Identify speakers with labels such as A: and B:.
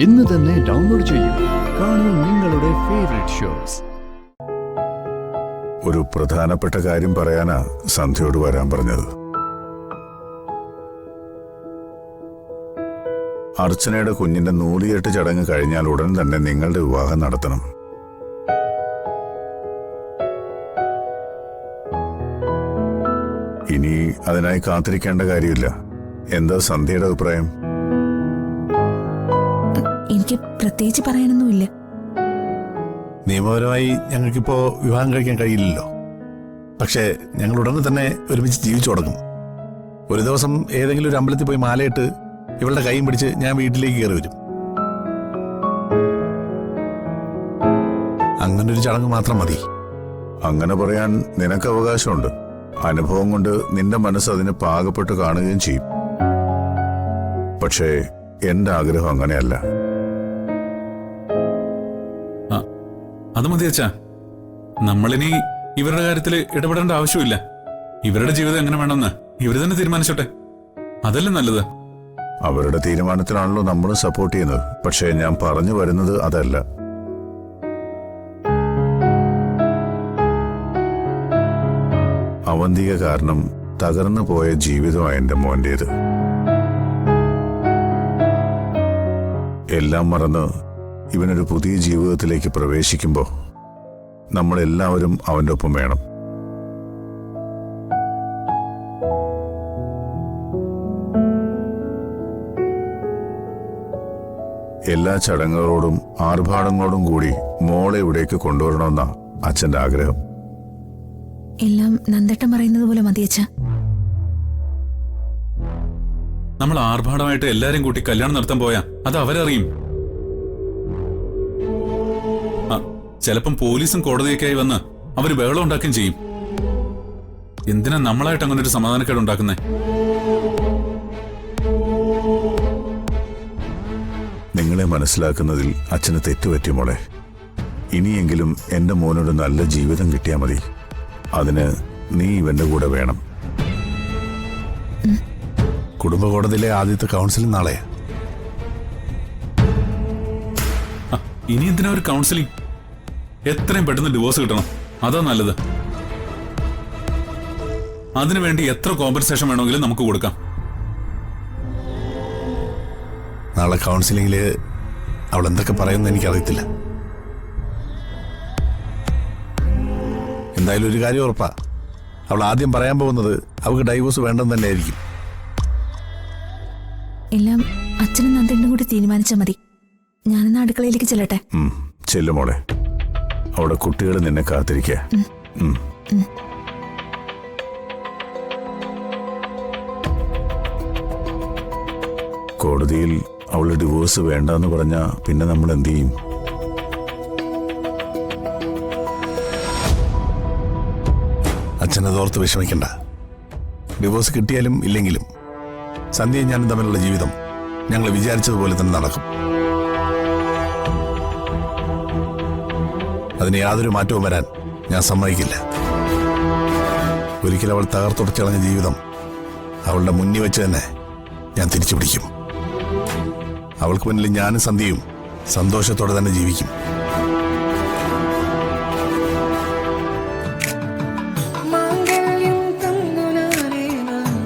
A: ഇന്ന് തന്നെ ഡൗൺലോഡ് ചെയ്യൂ. കാണൂ നിങ്ങളുടെ ഫേവറേറ്റ് ഷോസ്.
B: ഒരു പ്രധാനപ്പെട്ട കാര്യം പറയാനാ സന്ധ്യയോട് വരാൻ പറഞ്ഞത്. അർച്ചനയുടെ കുഞ്ഞിന്റെ നൂലിയെട്ട് ചടങ്ങ് കഴിഞ്ഞാൽ ഉടൻ തന്നെ നിങ്ങളുടെ വിവാഹം നടത്തണം. ഇനി അതിനായി കാത്തിരിക്കേണ്ട കാര്യമില്ല. എന്താ സന്ധ്യയുടെ അഭിപ്രായം?
C: എനിക്ക് പ്രത്യേകിച്ച് പറയാനൊന്നുമില്ല.
D: നിയമപരമായി ഞങ്ങൾക്കിപ്പോ വിവാഹം കഴിക്കാൻ കഴിയില്ലല്ലോ. പക്ഷേ ഞങ്ങൾ ഉടനെ തന്നെ ഒരുമിച്ച് ജീവിച്ചു തുടങ്ങും. ഒരു ദിവസം ഏതെങ്കിലും ഒരു അമ്പലത്തിൽ പോയി മാലയിട്ട് ഇവളുടെ കൈയും പിടിച്ച് ഞാൻ വീട്ടിലേക്ക് കയറി വരും. അങ്ങനൊരു ചടങ്ങ് മാത്രം മതി.
B: അങ്ങനെ പറയാൻ നിനക്ക് അവകാശമുണ്ട്. അനുഭവം കൊണ്ട് നിന്റെ മനസ്സ് അതിന് പാകപ്പെട്ട് കാണുകയും ചെയ്യും. പക്ഷേ എന്റെ ആഗ്രഹം അങ്ങനെയല്ല.
E: അത് മതി അച്ഛാ. നമ്മളിനി ഇവരുടെ കാര്യത്തിൽ ഇടപെടേണ്ട ആവശ്യമില്ല. ഇവരുടെ ജീവിതം എങ്ങനെ വേണമെന്ന് ഇവർ തന്നെ തീരുമാനിച്ചോട്ടെ. അതല്ലേ നല്ലത്.
B: അവരുടെ തീരുമാനത്തിനാണല്ലോ നമ്മൾ സപ്പോർട്ട് ചെയ്യുന്നത്. പക്ഷേ ഞാൻ പറഞ്ഞു വരുന്നത് അതല്ല. അവന്തിക കാരണം തകർന്നു പോയ ജീവിതമാണ് എന്റെ മോന്റേത്. എല്ലാം മറന്ന് ഇവനൊരു പുതിയ ജീവിതത്തിലേക്ക് പ്രവേശിക്കുമ്പോൾ നമ്മളെല്ലാവരും അവന്റെ ഒപ്പം വേണം. എല്ലാ ചടങ്ങുകളോടും ആർഭാടങ്ങളോടും കൂടി മോളെ ഇവിടേക്ക് കൊണ്ടുവരണമെന്നാ അച്ഛന്റെ ആഗ്രഹം.
C: എല്ലാം നന്ദേട്ടൻ പറയുന്നത് പോലെ മതിയച്ച.
E: നമ്മൾ ആർഭാടമായിട്ട് എല്ലാരും കൂട്ടി കല്യാണം നടത്താൻ പോയാ അത് അവരറിയും. ചിലപ്പം പോലീസും കോടതിയൊക്കെയായി വന്ന് അവര് ബഹളം ഉണ്ടാക്കുകയും ചെയ്യും. എന്തിനാ നമ്മളായിട്ട് അങ്ങനെ ഒരു സമാധാനക്കേട് ഉണ്ടാക്കുന്നേ?
B: നിങ്ങളെ മനസ്സിലാക്കുന്നതിൽ അച്ഛന് തെറ്റുപറ്റി മോളെ. ഇനിയെങ്കിലും എന്റെ മോനൊരു നല്ല ജീവിതം കിട്ടിയാൽ മതി. അതിന് നീ ഇവന്റെ കൂടെ വേണം.
D: കുടുംബ കോടതിയിലെ ആദ്യത്തെ കൗൺസിലിംഗ് നാളെ.
E: ഇനി എന്തിനാ ഒരു കൗൺസിലിംഗ്? എത്രയും പെട്ടെന്ന് ഡിവോഴ്സ് കിട്ടണം. അതാ നല്ലത്. അതിനുവേണ്ടി എത്ര കോമ്പൻസേഷൻ വേണമെങ്കിലും നമുക്ക് കൊടുക്കാം.
D: നാളെ കൗൺസിലിംഗില് അവൾ എന്തൊക്കെ പറയുമെന്ന് എനിക്കറിയത്തില്ല. എന്തായാലും ഒരു കാര്യം ഉറപ്പാ, അവൾ ആദ്യം പറയാൻ പോകുന്നത് അവൾക്ക് ഡൈവോഴ്സ് വേണ്ടെന്ന് തന്നെ ആയിരിക്കും.
C: എല്ലാം അച്ഛനും നന്ദേട്ടനും കൂടി തീരുമാനിച്ചാൽ മതി. ഞാനെന്നാ അടുക്കളയിലേക്ക് ചെല്ലട്ടെ.
B: ചെല്ലുമോളെ. അവിടെ കുട്ടികൾ നിന്നെ കാത്തിരിക്കുക. കോടതിയിൽ അവള് ഡിവോഴ്സ് വേണ്ടെന്ന് പറഞ്ഞാ പിന്നെ നമ്മൾ എന്ത് ചെയ്യും?
D: അച്ഛനതോർത്ത് വിഷമിക്കണ്ട. ഡിവോഴ്സ് കിട്ടിയാലും ഇല്ലെങ്കിലും സന്ധ്യയും ഞാനും തമ്മിലുള്ള ജീവിതം ഞങ്ങൾ വിചാരിച്ചതുപോലെ തന്നെ നടക്കും. അതിന് യാതൊരു മാറ്റവും വരാൻ ഞാൻ സമ്മതിക്കില്ല. ഒരിക്കലും അവൾ തകർത്തുടച്ചളഞ്ഞ ജീവിതം അവളുടെ മുന്നിൽ വെച്ച് തന്നെ ഞാൻ തിരിച്ചു പിടിക്കും. അവൾക്ക് മുന്നിൽ ഞാനും സന്ധ്യയും സന്തോഷത്തോടെ തന്നെ ജീവിക്കും.